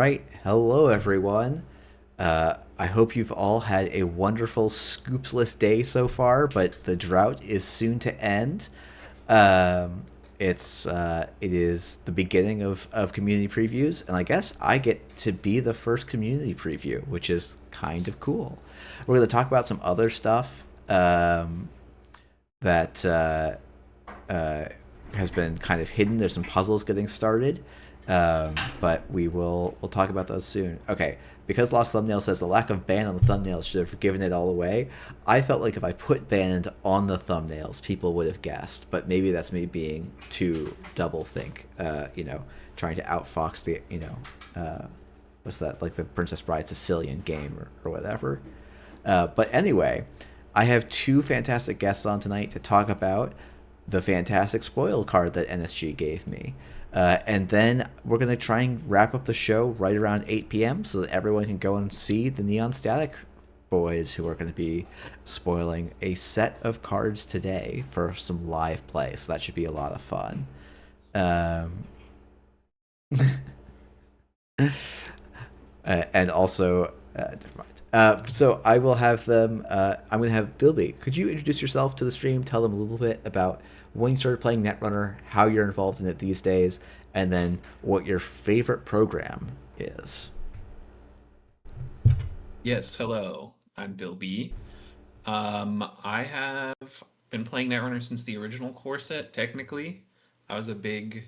right. Hello, everyone. I hope you've all had a wonderful scoopsless day so far, but the drought is soon to end. It is the beginning of community previews, and I guess I get to be the first community preview, which is kind of cool. We're going to talk about some other stuff that uh, has been kind of hidden. There's some puzzles getting started, but we'll talk about those soon. Okay, because Lost Thumbnail says the lack of band on the thumbnails should have given it all away. I felt like if I put band on the thumbnails, people would have guessed. But maybe that's me being too double think. Trying to outfox the what's that, like the Princess Bride Sicilian game or whatever. But anyway, I have two fantastic guests on tonight to talk about the fantastic spoil card that NSG gave me. And then we're going to try and wrap up the show right around 8 p.m. so that everyone can go and see the Neon Static boys who are going to be spoiling a set of cards today for some live play. So that should be a lot of fun. And also, never mind. So I will have them. I'm going to have Bilby. Could you introduce yourself to the stream? Tell them a little bit about when you started playing Netrunner, how you're involved in it these days, and then what your favorite program is. Yes, hello. I'm Bilby. I have been playing Netrunner since the original core set, technically. I was a big,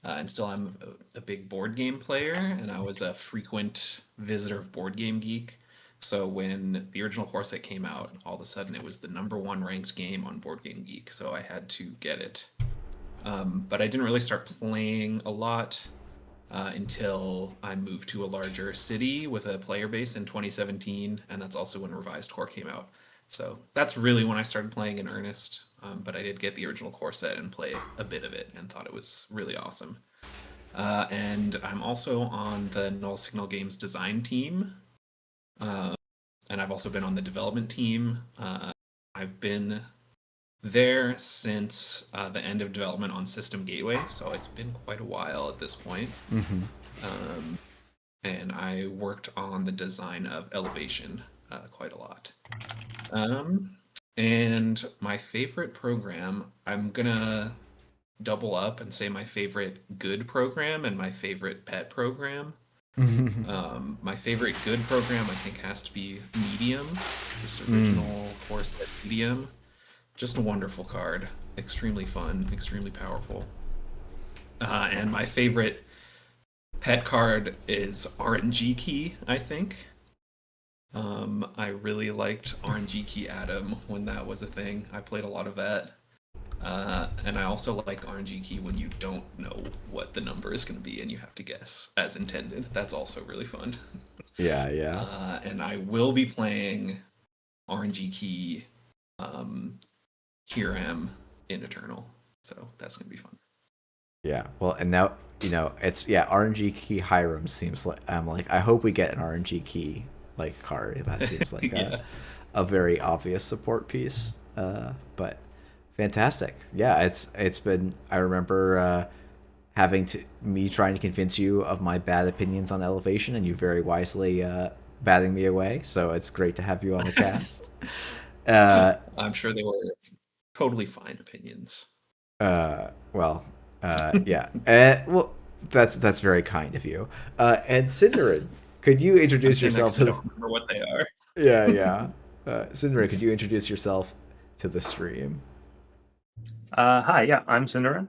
and still am a big board game player, and I was a frequent visitor of Board Game Geek. So when the original core set came out, all of a sudden it was the number one ranked game on Board Game Geek, so I had to get it. But I didn't really start playing a lot until I moved to a larger city with a player base in 2017, and that's also when Revised Core came out. So that's really when I started playing in earnest. But I did get the original core set and play a bit of it and thought it was really awesome. And I'm also on the Null Signal Games design team, and I've also been on the development team. I've been there since the end of development on System Gateway, so it's been quite a while at this point. Mm-hmm. And I worked on the design of Elevation quite a lot. And my favorite program, I'm gonna double up and say my favorite good program and my favorite pet program. My favorite good program, I think, has to be Medium, just original core set Medium. Just a wonderful card, extremely fun, extremely powerful. And my favorite pet card is RNG Key, I think. I really liked RNG Key Atom when that was a thing. I played a lot of that. And I also like RNG Key when you don't know what the number is going to be and you have to guess as intended. That's also really fun. Yeah. And I will be playing RNG Key Hiram in Eternal. So that's going to be fun. Yeah. Well, and now, it's, RNG key Hiram seems like, I'm like, I hope we get an RNG key like card. That seems like Yeah. a very obvious support piece. But fantastic. Yeah, it's been, I remember me trying to convince you of my bad opinions on Elevation, and you very wisely batting me away. So it's great to have you on the cast. I'm sure they were totally fine opinions. Yeah. Well, that's very kind of you. And Sindarin, could you I'm introduce saying that yourself because I to don't remember what they are. Yeah. Sindarin, could you introduce yourself to the stream? Hi, yeah, I'm Sindarin.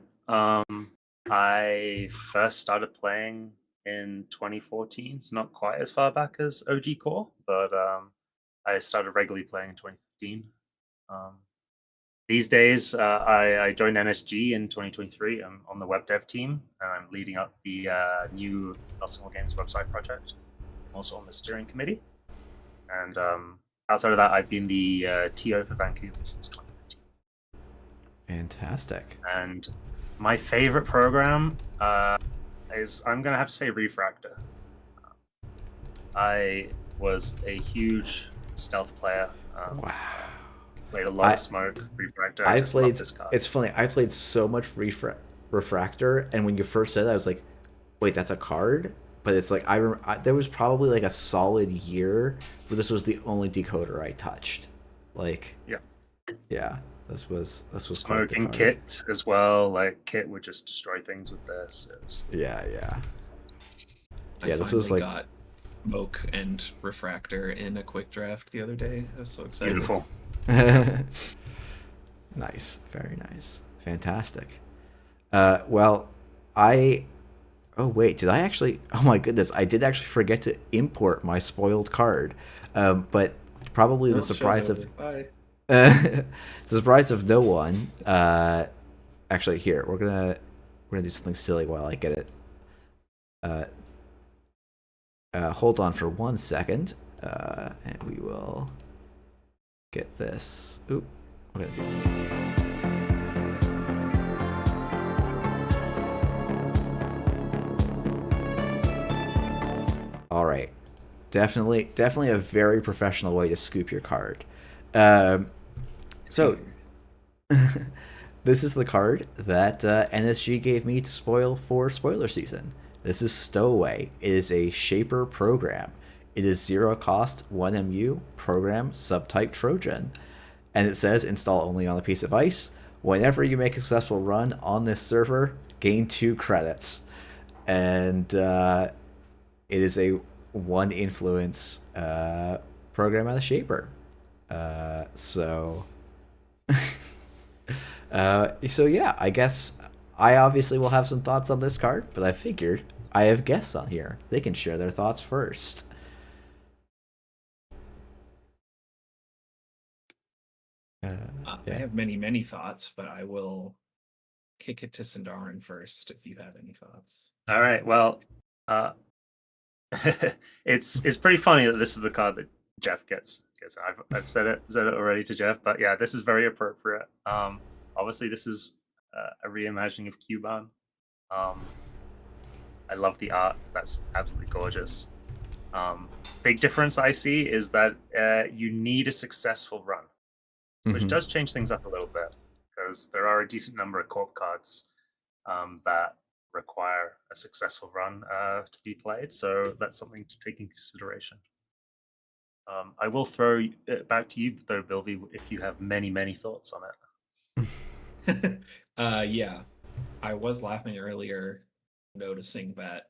I first started playing in 2014, so not quite as far back as OG Core, but I started regularly playing in 2015. These days, I joined NSG in 2023. I'm on the web dev team, and I'm leading up the new Arsenal Games website project. I'm also on the steering committee. And outside of that, I've been the TO for Vancouver since 2019. Fantastic. And my favorite program is, I'm going to have to say, Refractor. I was a huge stealth player. Wow. Played a lot of Smoke, Refractor. I played, this card. it's funny, I played so much Refractor, and when you first said that, I was like, wait, that's a card? but it's like there was probably like a solid year where this was the only decoder I touched. Like, Yeah. yeah, this was quite the Smoking card. Kit as well. Like Kit would just destroy things with this. It was... Yeah, yeah. I Yeah, this was finally like got Smoke and Refractor in a quick draft the other day. I was so excited. Beautiful. Nice, very nice, fantastic. Well, I. Oh wait, did I actually? Oh my goodness, I did actually forget to import my spoiled card. But probably the Well, surprise show's of over. Bye. the surprise of no one. Actually, here we're gonna do something silly while I get it. Hold on for 1 second, and we will get this. Oop, what did I do? All right, definitely a very professional way to scoop your card. So this is the card that NSG gave me to spoil for spoiler season. This is Stowaway. It is a Shaper program. It is 0 cost, 1 MU, program, subtype Trojan. And it says install only on a piece of ice. Whenever you make a successful run on this server, gain 2 credits. And it is a 1 influence program out of Shaper. So yeah, I guess I obviously will have some thoughts on this card, but I figured I have guests on here. They can share their thoughts first. I Yeah. have many thoughts, but I will kick it to Sindarin first if you have any thoughts. All right. Well, it's pretty funny that this is the card that Jeff gets. I've said it already to Jeff, but yeah, this is very appropriate. Obviously, this is a reimagining of Cuban. I love the art. That's absolutely gorgeous. Big difference I see is that you need a successful run, which does change things up a little bit because there are a decent number of corp cards that require a successful run to be played. So that's something to take in consideration. I will throw it back to you, though, Bilby, if you have many thoughts on it. Yeah, I was laughing earlier, noticing that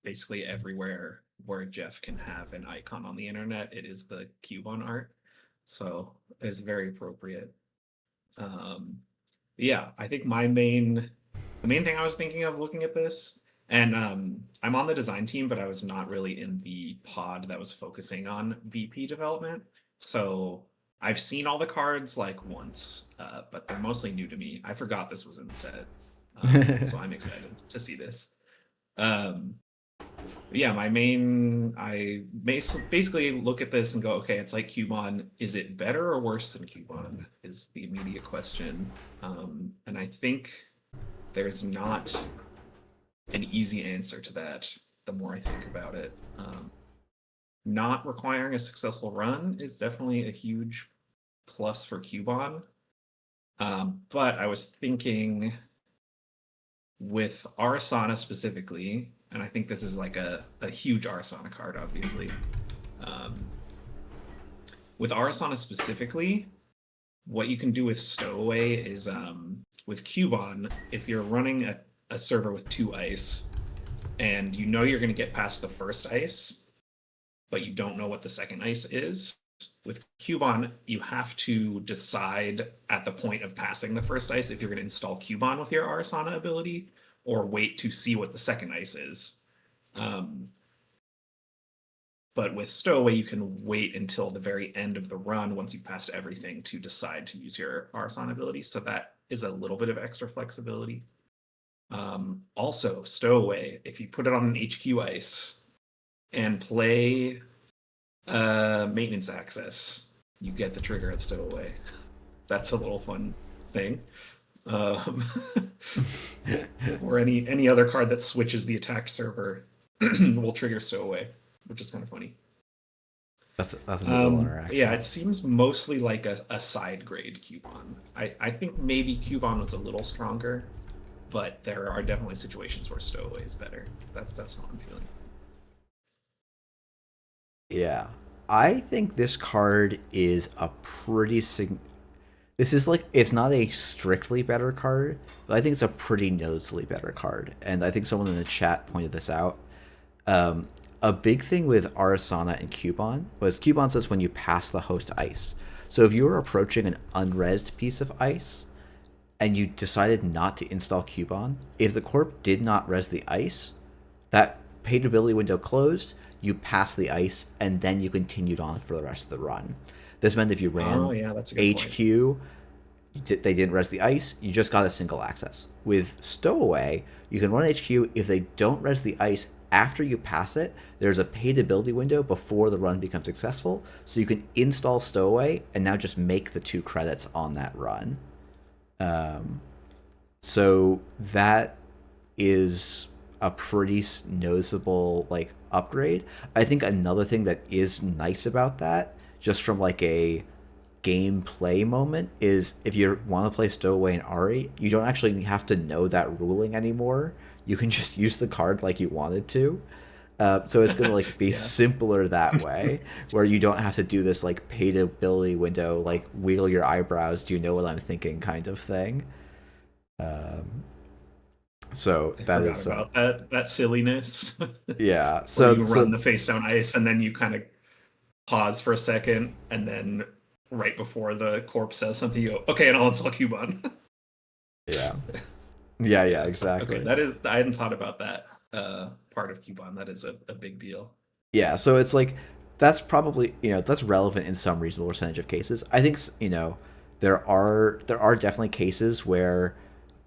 basically everywhere where Jeff can have an icon on the internet, it is the Cuban art. So it's very appropriate. Yeah, I think the main thing I was thinking of looking at this, and I'm on the design team, but I was not really in the pod that was focusing on VP development. So I've seen all the cards like once, but they're mostly new to me. I forgot this was in the set, so I'm excited to see this. Yeah, I basically look at this and go, okay, it's like Cuban. Is it better or worse than Cuban? Is the immediate question. And I think there's not an easy answer to that the more I think about it. Not requiring a successful run is definitely a huge plus for Cuban. But I was thinking with Arsana specifically, and I think this is like a huge Arsana card, obviously. With Arsana specifically, what you can do with Stowaway is with Cuban, if you're running a server with 2 ice, and you know you're going to get past the first ice, but you don't know what the second ice is, with Cuban, you have to decide at the point of passing the first ice if you're going to install Cuban with your Arsana ability or wait to see what the second ice is. But with Stowaway, you can wait until the very end of the run once you've passed everything to decide to use your Arsana ability. So that is a little bit of extra flexibility. Also, Stowaway, if you put it on an HQ ice and play maintenance access, you get the trigger of Stowaway. That's a little fun thing. Or any other card that switches the attacked server will trigger Stowaway, which is kind of funny. That's a little interaction. Yeah, it seems mostly like a side grade Cuban. I think maybe Cuban was a little stronger, but there are definitely situations where Stowaway is better. That's how I'm feeling. Yeah. I think this card is a pretty this is like it's not a strictly better card, but I think it's a pretty noticeably better card. And I think someone in the chat pointed this out. Um, a big thing with Arasana and Cubon was Cubon says when you pass the host ice. So if you were approaching an unresed piece of ice and you decided not to install Cubon, if the corp did not res the ice, that paid ability window closed, you passed the ice, and then you continued on for the rest of the run. This meant if you ran Oh yeah, that's a good point. HQ, they didn't res the ice, you just got a single access. With Stowaway, you can run HQ. If they don't res the ice after you pass it, there's a paid ability window before the run becomes successful, so you can install Stowaway and now just make the 2 credits on that run. So that is a pretty noticeable like upgrade. I think another thing that is nice about that, just from like a gameplay moment, is if you want to play Stowaway and Ari, you don't actually have to know that ruling anymore. You can just use the card like you wanted to. So it's gonna like be Yeah. simpler that way, where you don't have to do this like paid ability window, like wiggle your eyebrows, do you know what I'm thinking kind of thing. So I that forgot is about that silliness. yeah. Where So you so run the face down ice and then you kind of pause for a second, and then right before the corpse says something, you go, "Okay," and I'll install Cubon. yeah. Yeah, Okay, exactly. that is. I hadn't thought about that part of Cubon. That is a big deal. Yeah, so it's like that's probably, that's relevant in some reasonable percentage of cases. I think, there are definitely cases where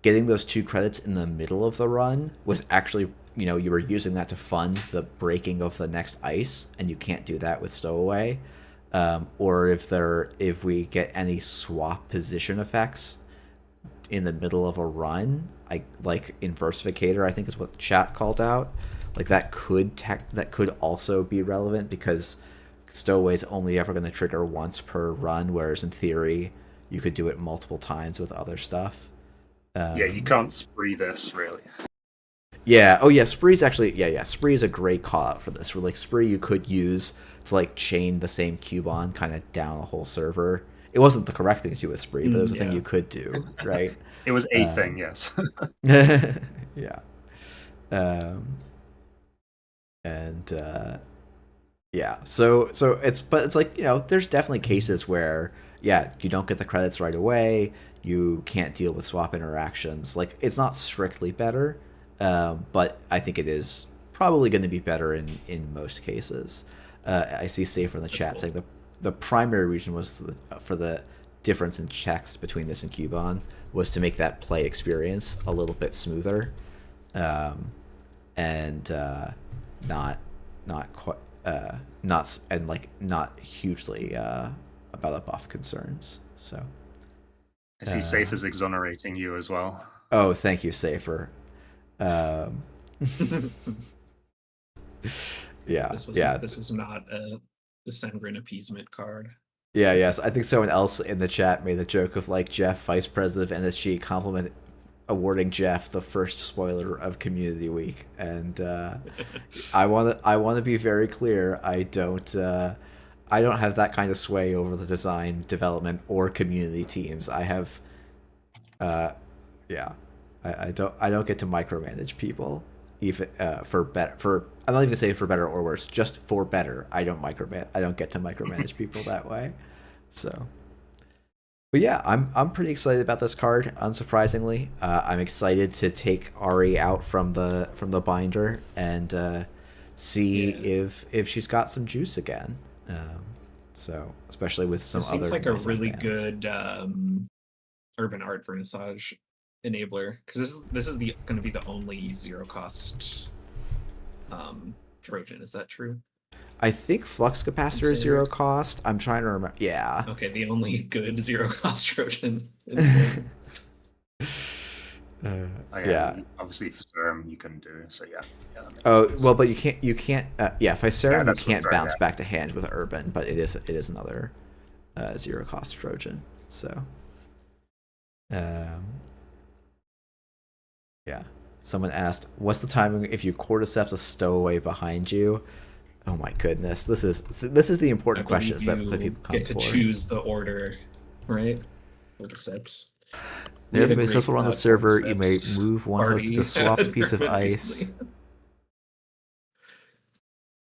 getting those 2 credits in the middle of the run was actually, you were using that to fund the breaking of the next ice, and you can't do that with Stowaway. Or if we get any swap position effects in the middle of a run, like Inversificator, I think is what the chat called out. Like that could also be relevant, because Stowaway's only ever going to trigger once per run, whereas in theory you could do it multiple times with other stuff. Yeah, you can't spree this really. Yeah. Oh, yeah. Spree's actually, yeah. Spree is a great call out for this. Where like Spree, you could use to like chain the same cube on kind of down a whole server. It wasn't the correct thing to do with Spree, but it was a thing Yeah. you could do, right? It was a thing, yes. Yeah. Um, and yeah, so it's like, there's definitely cases where, yeah, you don't get the credits right away. You can't deal with swap interactions. Like, it's not strictly better, but I think it is probably going to be better in most cases. I see Safer in the chat cool. saying the primary reason was for the difference in checks between this and Cubon was to make that play experience a little bit smoother, and not quite not hugely about a buff concerns. So I see Safe is exonerating you as well. oh, thank you, Safer. Yeah, This was not the Sangrin appeasement card. yes. I think someone else in the chat made the joke of like Jeff, Vice President of NSG, compliment awarding Jeff the first spoiler of Community Week, and I want to be very clear. I don't have that kind of sway over the design, development, or community teams. I have, yeah, I don't get to micromanage people, even for better. For I'm not even gonna say for better or worse, just for better. I don't get to micromanage people that way. So. But yeah, I'm pretty excited about this card. Unsurprisingly, I'm excited to take Ari out from the binder and see if she's got some juice again. So especially with some This other. seems like a nice really bands. good urban art vernissage enabler, because this is going to be the only 0 cost Trojan. Is that true? I think Flux Capacitor is 0 cost. I'm trying to remember. Yeah. Okay, the only good 0 cost Trojan. Yeah. Obviously, for Serum, you couldn't do so. Yeah. That makes Oh sense. well, but you can't. Yeah, if I Serum, you that's can't right, bounce yeah. back to hand with Urban, but it is another 0 cost Trojan. So, yeah. Someone asked, "What's the timing if you cordyceps a Stowaway behind you?" Oh my goodness, this is the I important believe questions that you people come get to for. choose the order, right? For the sips. We Never had a been great successful on the server. You may cordyceps move one host to party swap a piece of tournament ice. recently.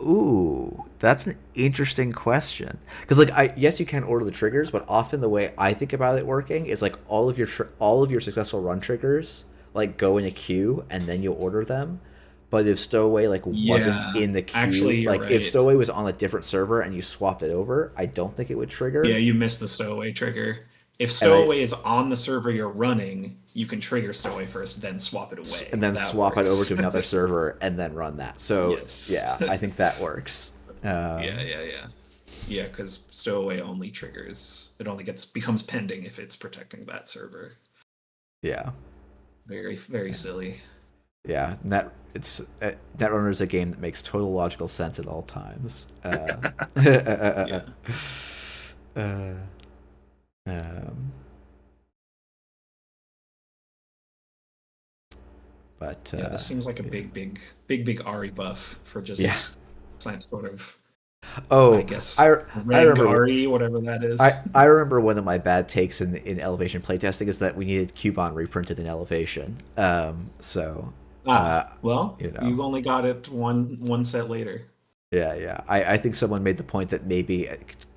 Ooh, that's an interesting question. Because like, yes, you can order the triggers, but often the way I think about it working is like all of your successful run triggers like go in a queue and then you'll order them. But if Stowaway like wasn't Yeah, in the actually, queue, you're like if right. Stowaway was on a different server and you swapped it over, I don't think it would Yeah, trigger. you missed the stowaway trigger. If And I stowaway is on the server you're running, you can trigger stowaway first, then swap it and away. then That swap it over works. to another server and then run that. So Yes. yeah, I think that works. Yeah, yeah, yeah. Yeah, because stowaway only triggers. It only becomes pending if it's protecting that server. Yeah. Very, very silly. Yeah, Netrunner is a game that makes total logical sense at all times. Yeah. Uh, um, but Yeah, this seems like a yeah. big Ari buff for Yeah. just some sort of, I Oh, guess, I reg remember Ari, whatever that I, is. I remember one of my bad takes in Elevation playtesting is that we needed Cubon reprinted in Elevation. So Ah, well, you know. you've only got it one set later. Yeah, yeah. I think someone made the point that maybe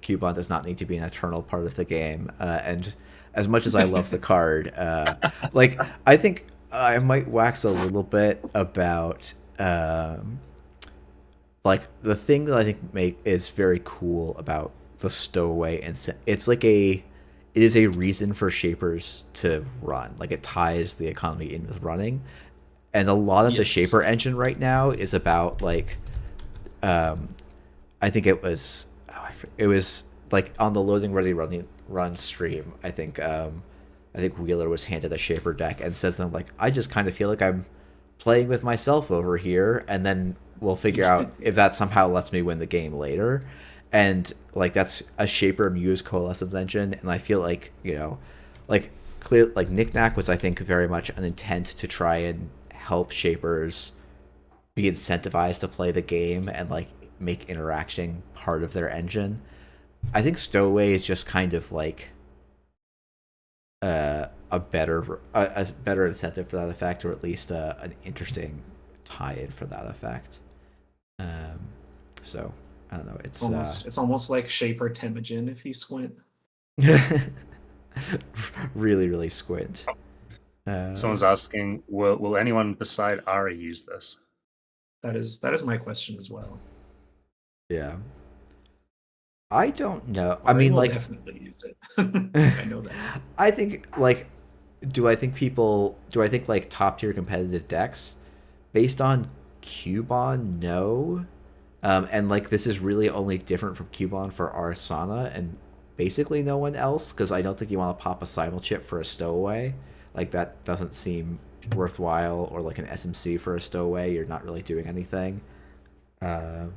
Cubon does not need to be an eternal part of the game. And as much as I love the card, like I think I might wax a little bit about like the thing that I think make is very cool about the stowaway, and it's like it is a reason for shapers to run. Like it ties the economy in with running, and a lot of the Yes. shaper engine right now is about like um, I think it was like on the loading ready running run stream. I think Wheeler was handed a shaper deck and says to them like, I just kind of feel like I'm playing with myself over here, and then we'll figure out if that somehow lets me win the game later. And like that's a shaper muse coalescence engine, and I feel like like clear like Knickknack was I think very much an intent to try and help shapers be incentivized to play the game and like make interaction part of their engine. I think Stowaway is just kind of like a better incentive for that effect, or at least an interesting tie-in for that effect. Um, so I don't know. It's almost like Shaper Temujin if you squint. Really really squint. Someone's asking, will anyone beside Ari use this? That is my question as well. Yeah. I don't know. I Ari mean, will like, definitely use it. I know that. I think like, do I think like top tier competitive decks based on Cubon? No. And like this is really only different from Cubon for Arsana and basically no one else, because I don't think you want to pop a simul chip for a stowaway. Like that doesn't seem worthwhile, or like an SMC for a stowaway. You're not really doing anything. Um,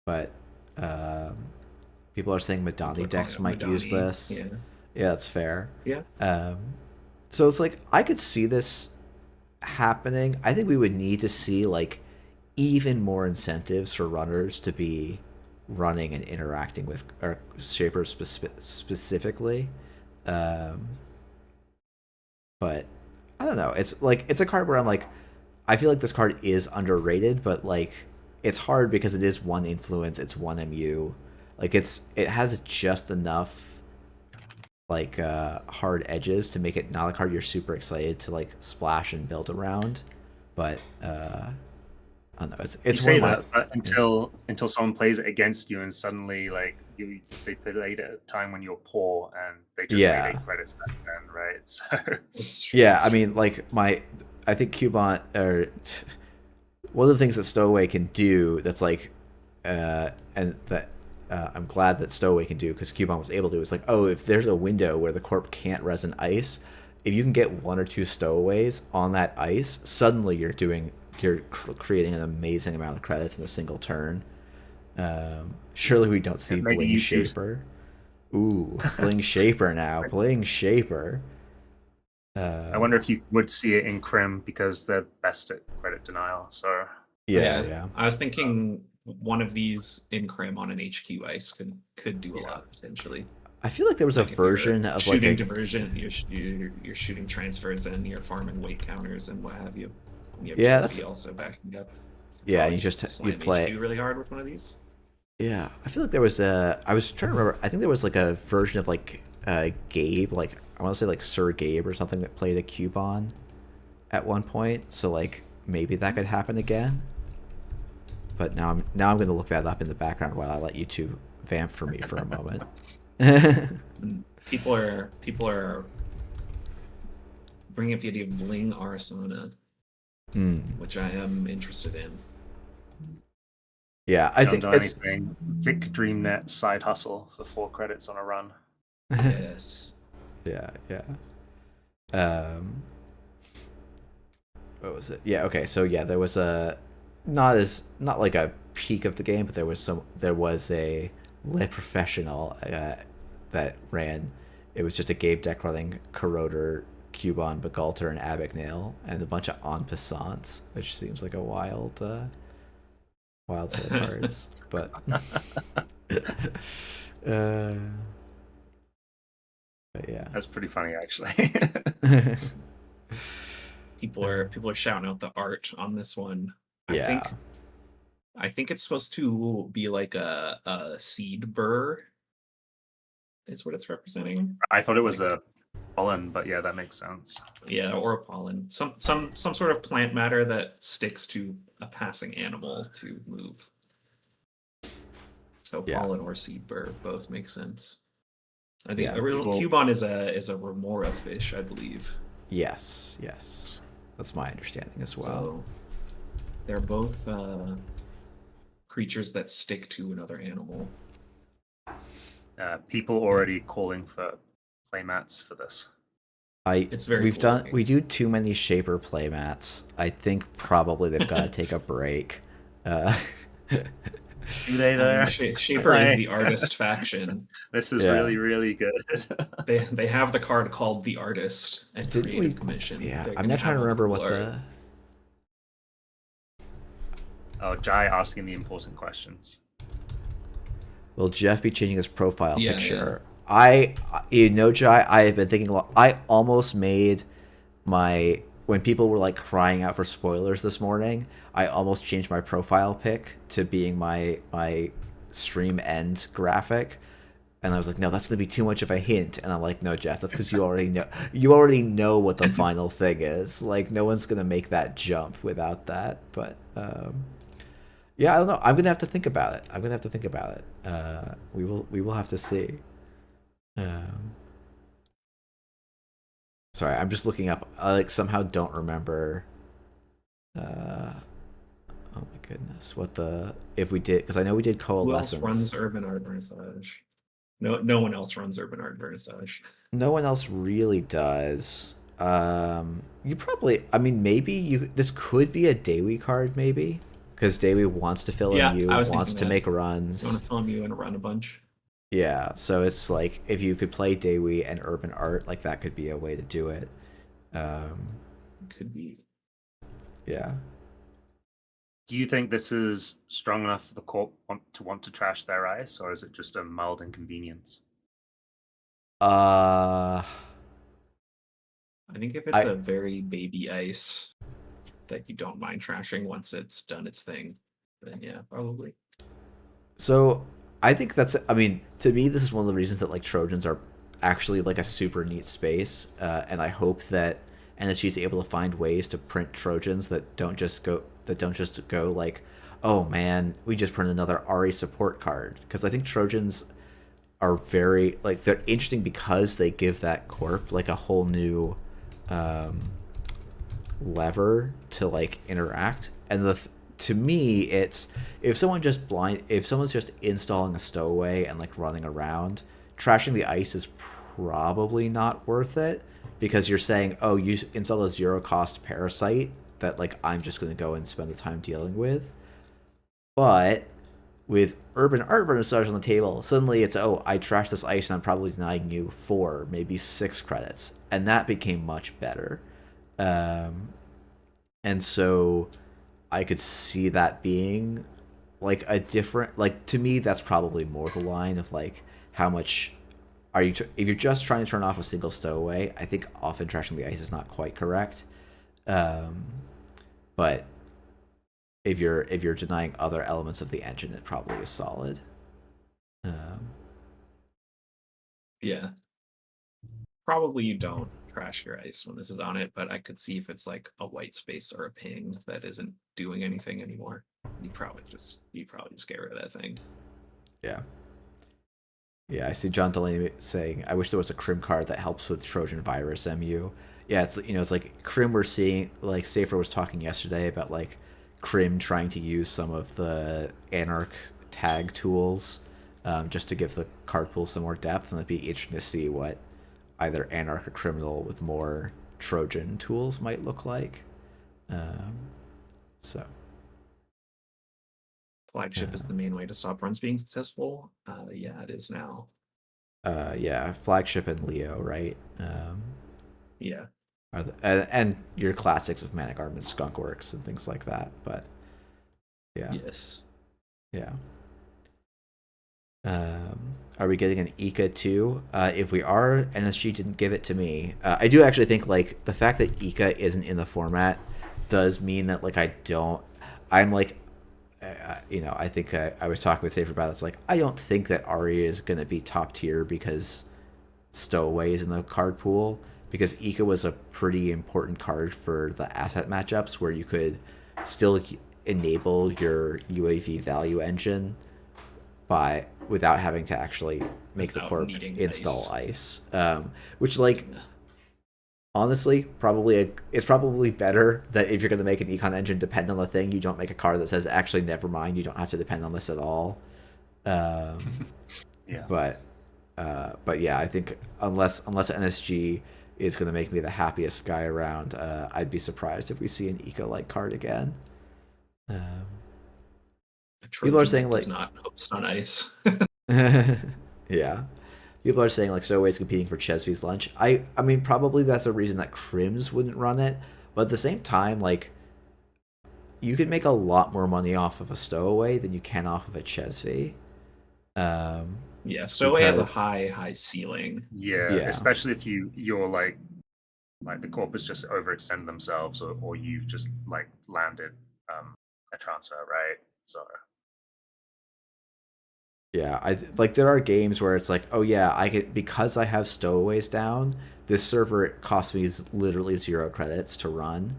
but um, people are saying People Madani are calling decks it might use Madani. this. Yeah. Yeah, that's fair. Yeah. Um, so it's like I could see this happening. I think we would need to see like even more incentives for runners to be running and interacting with our shapers specifically. Um, but I don't know. It's like it's a card where I'm like, I feel like this card is underrated, but like it's hard because it is one influence, it's one MU. Like it has just enough like hard edges to make it not a card you're super excited to like splash and build around. But I don't know. It's You one say of my that until someone plays it against you, and suddenly like they played at a time when you're poor, and they just made yeah 8 credits that turn, right? So It's true. yeah. It's I true. mean like I think Cubon or one of the things that Stowaway can do that's like and that I'm glad that Stowaway can do because Cubon was able to is like, oh, if there's a window where the corp can't resin ice, if you can get one or two stowaways on that ice, suddenly you're creating an amazing amount of credits in a single turn. Surely we don't see maybe Bling you choose. Shaper. Ooh, Bling Shaper now. Bling Shaper. I wonder if you would see it in Crim because they're best at credit denial. So Yeah. I was thinking one of these in Crim on an HQ ice could do a lot potentially. I feel like there was a Like if you're version of like shooting a diversion, you're shooting transfers and you're farming weight counters and what have you. And you have Yeah, GSP that's also backing up. yeah. Probably You just just you slam play. HQ really hard with one of these. Yeah, I feel like there was a. I was trying to remember. I think there was like a version of like Gabe, like I want to say like Sir Gabe or something that played a Cubon at one point. So like maybe that could happen again. But now I'm going to look that up in the background while I let you two vamp for me for a moment. People are bringing up the idea of Bling Arasana, which I am interested in. Yeah, I think Johnny's saying Vic DreamNet side hustle for 4 credits on a run. Yes. Yeah. What was it? Yeah. Okay. So yeah, there was a not like a peak of the game, but there was a Le Professional that ran. It was just a Gabe deck running Corroder, Cubon, Begalter, and Abagnale, and a bunch of En Passants, which seems like a wild set of cards. But but yeah, That's pretty funny actually. People are shouting out the art on this one. yeah. I think it's supposed to be like a seed burr. Is what it's representing. I thought it was a pollen, but yeah, that makes sense. Yeah, or a pollen. Some sort of plant matter that sticks to a passing animal to move. So pollen or seed burr both make sense. I think original Cubon is a remora fish, I believe. Yes. That's my understanding as well. So they're both creatures that stick to another animal. People already calling for playmats for this. It's very we do too many Shaper playmats. I think probably they've got to take a break. Do they there? Shaper is the artist faction. This is really, really good. They have the card called the Artist at Creative Commission. Yeah, I'm not trying to remember what the. Oh, Jai asking the important questions. Will Jeff be changing his profile picture? Yeah. Jai, I have been thinking a lot. I almost made when people were like crying out for spoilers this morning, I almost changed my profile pic to being my stream end graphic. And I was like, no, that's gonna be too much of a hint. And I'm like, no, Jeff, that's because you already know what the final thing is. Like, no one's gonna make that jump without that. But yeah, I don't know. I'm gonna have to think about it. We will have to see. Sorry, I'm just looking up. I like somehow don't remember. Oh my goodness, if we did, because I know we did Coalescence. Who else runs Urban Art Vernissage? No one else runs Urban Art Vernissage. No one else really does. You probably, I mean, maybe this could be a Daewee card, maybe, because Daewee wants to fill in you, wants to make runs. You want to fill in you and run a bunch. Yeah, so it's like if you could play Daewee and Urban Art, like that could be a way to do it. Could be. Yeah. Do you think this is strong enough for the corp to want to trash their ice, or is it just a mild inconvenience? I think if it's a very baby ice that you don't mind trashing once it's done its thing, then yeah, probably. So I think to me, this is one of the reasons that like Trojans are actually like a super neat space, and I hope that NSG is able to find ways to print Trojans that don't just go like, oh man, we just printed another Ari support card, because I think Trojans are very like, they're interesting because they give that corp like a whole new lever to like interact. And to me, it's if someone's just installing a stowaway and like running around, trashing the ice is probably not worth it, because you're saying, oh, you install a 0-cost parasite that like I'm just going to go and spend the time dealing with. But with Urban Art Vernissage on the table, suddenly it's, oh, I trashed this ice and I'm probably denying you 4, maybe 6 credits. And that became much better. And so I could see that being like a different, like, to me that's probably more the line of like how much are you if you're just trying to turn off a single stowaway. I think often trashing the ice is not quite correct. um, but if you're denying other elements of the engine, it probably is solid. um, Yeah. Probably you don't trash your ice when this is on it, but I could see if it's like a white space or a ping that isn't doing anything anymore. You probably just get rid of that thing. yeah. Yeah, I see John Delaney saying, "I wish there was a Crim card that helps with Trojan Virus MU." Yeah, it's like Crim. We're seeing, like, Safer was talking yesterday about like Crim trying to use some of the Anarch tag tools, just to give the card pool some more depth, and it'd be interesting to see what either Anarch or Criminal with more Trojan tools might look like. Um, so Flagship is the main way to stop runs being successful. Yeah, it is now. yeah, Flagship and Leo, right? Yeah. Are and your classics of Manic Arm and Skunkworks and things like that. But yeah, Yes. yeah. Are we getting an Ika too? If we are, NSG didn't give it to me. I do actually think like the fact that Ika isn't in the format does mean that like I don't. I'm like, I think I was talking with Safer about it. It's like I don't think that Ari is gonna be top tier because Stowaway is in the card pool, because Ika was a pretty important card for the asset matchups where you could still enable your UAV value engine by without having to actually make the Without corp needing install ice. Which, like, honestly, it's probably better that if you're going to make an econ engine depend on the thing, you don't make a card that says, actually, never mind, you don't have to depend on this at all. Yeah. But yeah, I think unless NSG is going to make me the happiest guy around, I'd be surprised if we see an eco like card again. People are saying does like not host on ice. yeah. People are saying like Stowaway's competing for Chesvy's lunch. I mean, probably that's a reason that Crims wouldn't run it, but at the same time, like, you can make a lot more money off of a Stowaway than you can off of a Chesvy. Yeah, Stowaway has a because- high ceiling. Yeah, Yeah. especially if you're like the corpus just overextend themselves, or you've just like landed a transfer, right? So Yeah, I like there are games where it's like, oh yeah, I could, because I have Stowaways down, this server costs me literally 0 credits to run,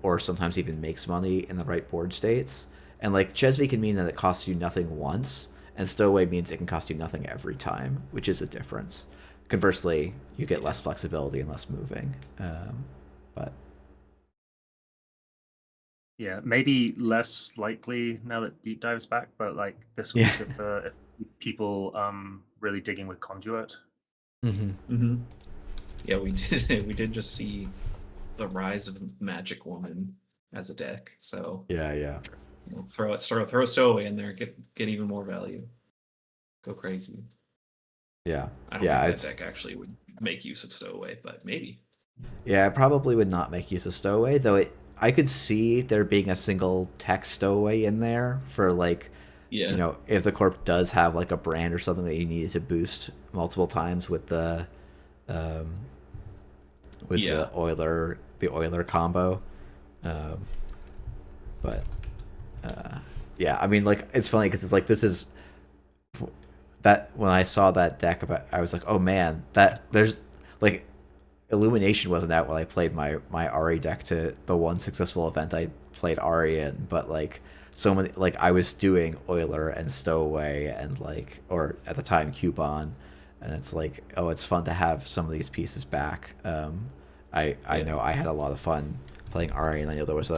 or sometimes even makes money in the right board states. And like Chesvy can mean that it costs you nothing once, and Stowaway means it can cost you nothing every time, which is a difference. Conversely, you get less flexibility and less moving. But yeah, maybe less likely now that Deep Dive's back, but like this week, if people really digging with Conduit. Yeah, we did just see the rise of Magic Woman as a deck. So yeah. throw Stowaway in there, get even more value. Go crazy. Yeah. I don't think that deck actually would make use of Stowaway, but maybe. Yeah, I probably would not make use of Stowaway, though I could see there being a single tech Stowaway in there for like, if the corp does have like a brand or something that you needed to boost multiple times with the the Euler combo. But yeah, I mean, like, it's funny because it's like this is that when I saw that deck, I was like, oh man, that there's like Illumination wasn't out when I played my Ari deck to the one successful event I played Ari in, but like so many, like I was doing Euler and Stowaway and like, or at the time Cubon, and it's like, oh, it's fun to have some of these pieces back. I know I had a lot of fun playing Ari, and I know there was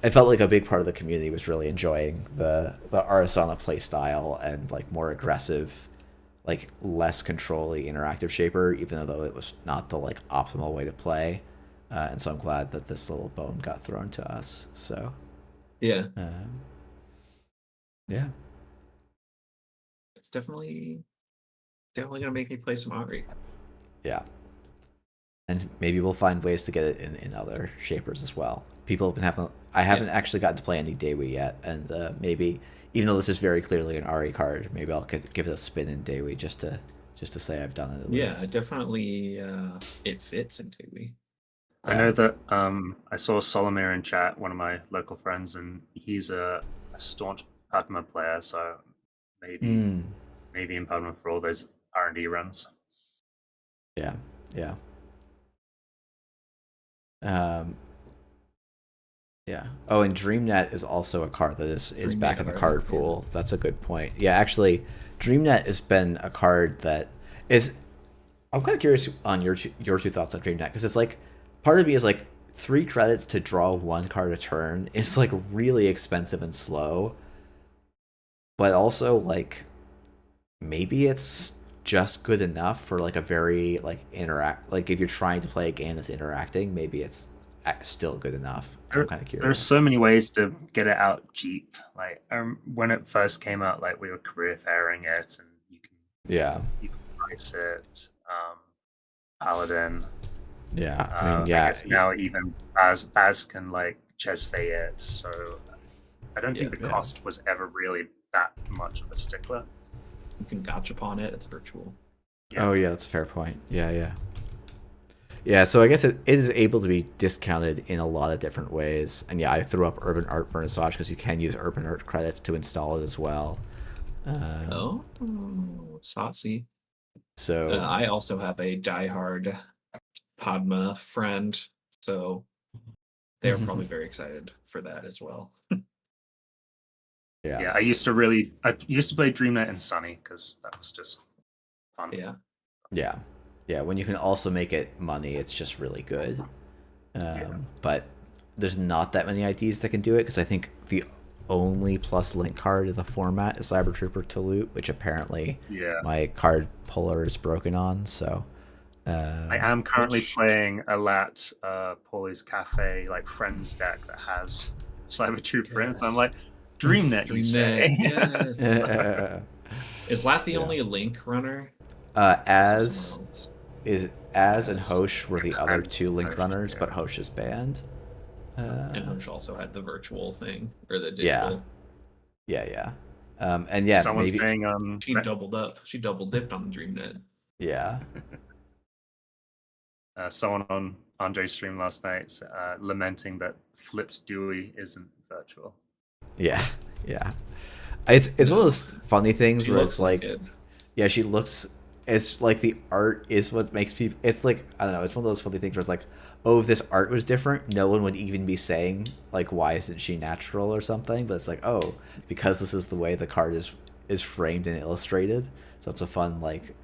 I felt like a big part of the community was really enjoying the Arasana play style and like more aggressive, like less control-y interactive shaper, even though it was not the like optimal way to play. And so I'm glad that this little bone got thrown to us. So yeah, yeah, it's definitely gonna make me play some Ari. Yeah, and maybe we'll find ways to get it in other shapers as well. People have been having. I haven't actually gotten to play any Daewoo yet, and maybe even though this is very clearly an Ari card, maybe I'll give it a spin in Daewoo just to say I've done it. At Yeah, least. definitely. It fits in Daewoo. I know that I saw Solomir in chat, one of my local friends, and he's a staunch Padma player, so maybe in Padma for all those R&D runs. Yeah, yeah. Yeah. Oh, and DreamNet is also a card that is back in the card pool. Yeah. That's a good point. Yeah, actually, DreamNet has been a card that is. I'm kind of curious on your two thoughts on DreamNet, because it's like, part of me is like 3 credits to draw 1 card a turn is like really expensive and slow, but also like maybe it's just good enough for like a very like like if you're trying to play a game that's interacting, maybe it's still good enough. I'm kind of curious. There's so many ways to get it out cheap. Like when it first came out, like we were career fairing it, and you can price it. Paladin. Yeah, I guess now even Baz can like Chesfei it. So I don't think the cost was ever really that much of a stickler. You can gachapon it. It's virtual. Yeah. Oh yeah, that's a fair point. Yeah, so I guess it is able to be discounted in a lot of different ways. And yeah, I threw up Urban Art Vernissage because you can use Urban Art credits to install it as well. Saucy. So I also have a diehard Padma friend, so they're probably very excited for that as well. Yeah, I used to play DreamNet and Sunny because that was just fun. Yeah. When you can also make it money, it's just really good. But there's not that many IDs that can do it, because I think the only plus link card in the format is Cyber Trooper to loot, which apparently my card puller is broken on. So I am currently playing a Lat Paulie's Cafe like friends deck that has Cyber Trooper in, so I'm like, DreamNet, you say? Yes. Is Lat the only link runner? As and Hosh were the other 2 link runners, but Hosh is banned. And Hosh also had the virtual thing, or the digital. Yeah. And yeah, someone's maybe saying she doubled up. She double dipped on the DreamNet. Yeah. Someone on Andre's stream last night lamenting that flipped Dewey isn't virtual. Yeah. It's one of those funny things where it's like, she looks. It's like the art is what makes people. It's like, I don't know. It's one of those funny things where it's like, oh, if this art was different, no one would even be saying like, why isn't she natural or something? But it's like, oh, because this is the way the card is framed and illustrated. So it's a fun, like,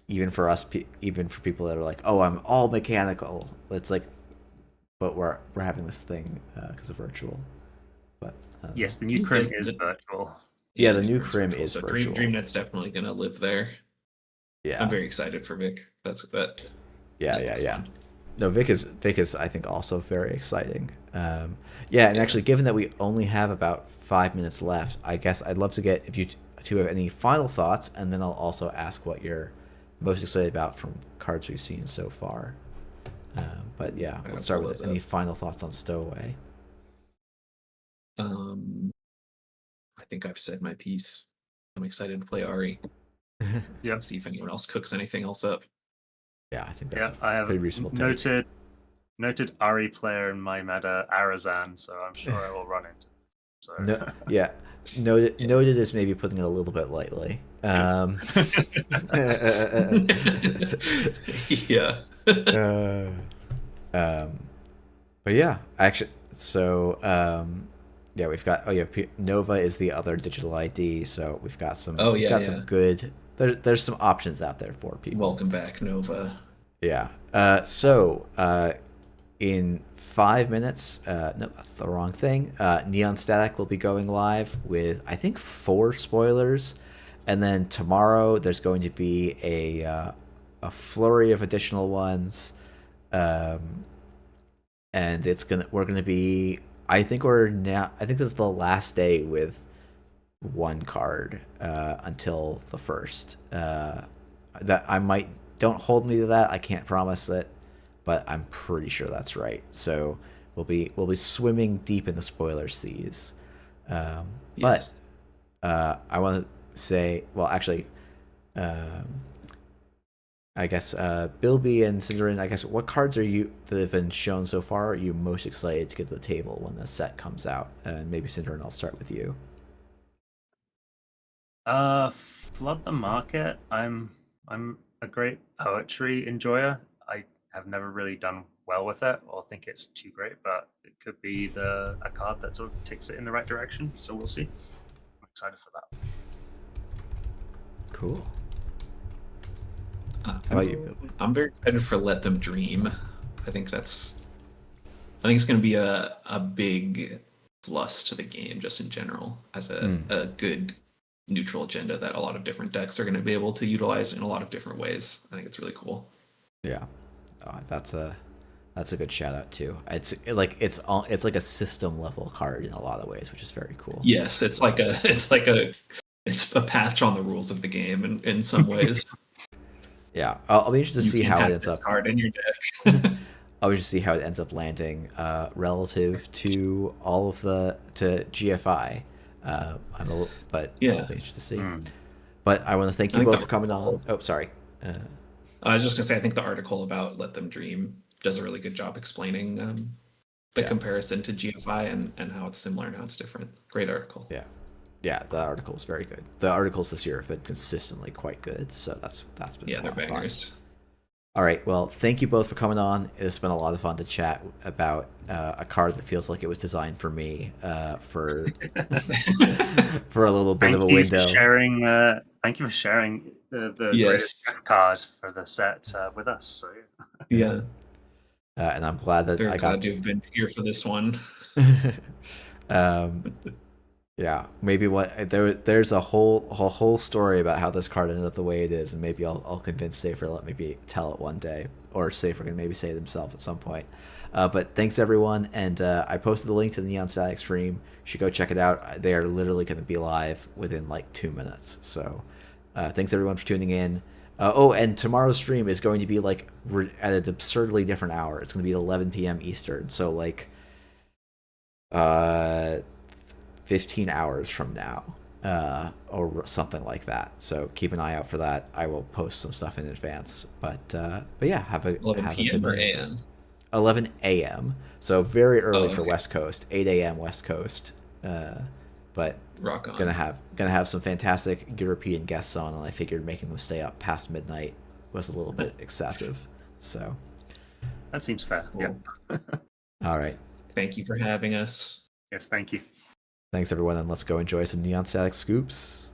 even for us, even for people that are like, oh, I'm all mechanical. It's like, but we're having this thing because of virtual. But yes, the new Crim is virtual. Yeah, the new Crim is virtual. DreamNet's definitely gonna live there. Yeah, I'm very excited for Vic. Yeah. No, Vic is I think also very exciting. And actually, given that we only have about 5 minutes left, I guess I'd love to get if you two have any final thoughts, and then I'll also ask what you're most excited about from cards we've seen so far. But yeah, let's start with any final thoughts on Stowaway. I think I've said my piece. I'm excited to play Ari. Yeah. See if anyone else cooks anything else up. Yeah, I think that's I have pretty reasonable. Noted Ari player in my meta, Arazan, so I'm sure I will run it. So. Noted is maybe putting it a little bit lightly. But yeah, actually, so we've got Nova is the other digital ID, so we've got some some good. There's some options out there for people. Welcome back, Nova. Yeah. In 5 minutes, no, that's the wrong thing. Neon Static will be going live with, I think, 4 spoilers, and then tomorrow there's going to be a flurry of additional ones, and we're gonna be. I think this is the last day with 1 card until the 1st. That I might. Don't hold me to that. I can't promise it, but I'm pretty sure that's right. So we'll be swimming deep in the spoiler seas. Yes. But I want to say, well, actually, um, I guess Bilby and Sindarin, I guess, what cards are you that have been shown so far are you most excited to get to the table when the set comes out? And maybe Sindarin, I'll start with you. Flood the market. I'm a great poetry enjoyer. I have never really done well with it or think it's too great, but it could be a card that sort of takes it in the right direction. So we'll see. I'm excited for that. Cool. How I'm, about you, Bilby? I'm very excited for Let Them Dream. I think it's going to be a big plus to the game just in general as a good neutral agenda that a lot of different decks are going to be able to utilize in a lot of different ways. I think it's really cool. Yeah, that's a good shout out too. It's like it's like a system level card in a lot of ways, which is very cool. Yes, it's a patch on the rules of the game in some ways. Yeah, I'll be interested to see how it ends up. Card in your deck. I'll just see how it ends up landing relative to all of to GFI. But Yeah. I'll be interested to see. But I want to thank you both for coming on. Oh, sorry. I was just gonna say I think the article about Let Them Dream does a really good job explaining the comparison to GFI and how it's similar and how it's different. Great article. Yeah, the article is very good. The articles this year have been consistently quite good, so that's been a they're lot of fun. bangers. All right, well, thank you both for coming on. It's been a lot of fun to chat about a card that feels like it was designed for me for for a little bit of a window. Thank you for sharing the Yes. greatest card for the set with us. So Yeah. And I'm glad that Very I glad got you've been here for this one. Yeah, maybe there's a whole story about how this card ended up the way it is, and maybe I'll convince Safer to let me tell it one day, or Safer can maybe say it himself at some point. But thanks everyone, and I posted the link to the Neon Static stream. You should go check it out. They are literally going to be live within like 2 minutes. So thanks everyone for tuning in. And tomorrow's stream is going to be like at an absurdly different hour. It's going to be at 11 p.m. Eastern. So like 15 hours from now, or something like that. So keep an eye out for that. I will post some stuff in advance. But yeah, have a 11 have p.m. a or good night. a.m. 11 a.m. So very early for okay. West Coast. 8 a.m. West Coast. But Rock on. gonna have some fantastic European guests on, and I figured making them stay up past midnight was a little bit excessive. So that seems fair. Cool. Yeah. all right. Thank you for having us. Yes, thank you. Thanks everyone, and let's go enjoy some Neon Static scoops.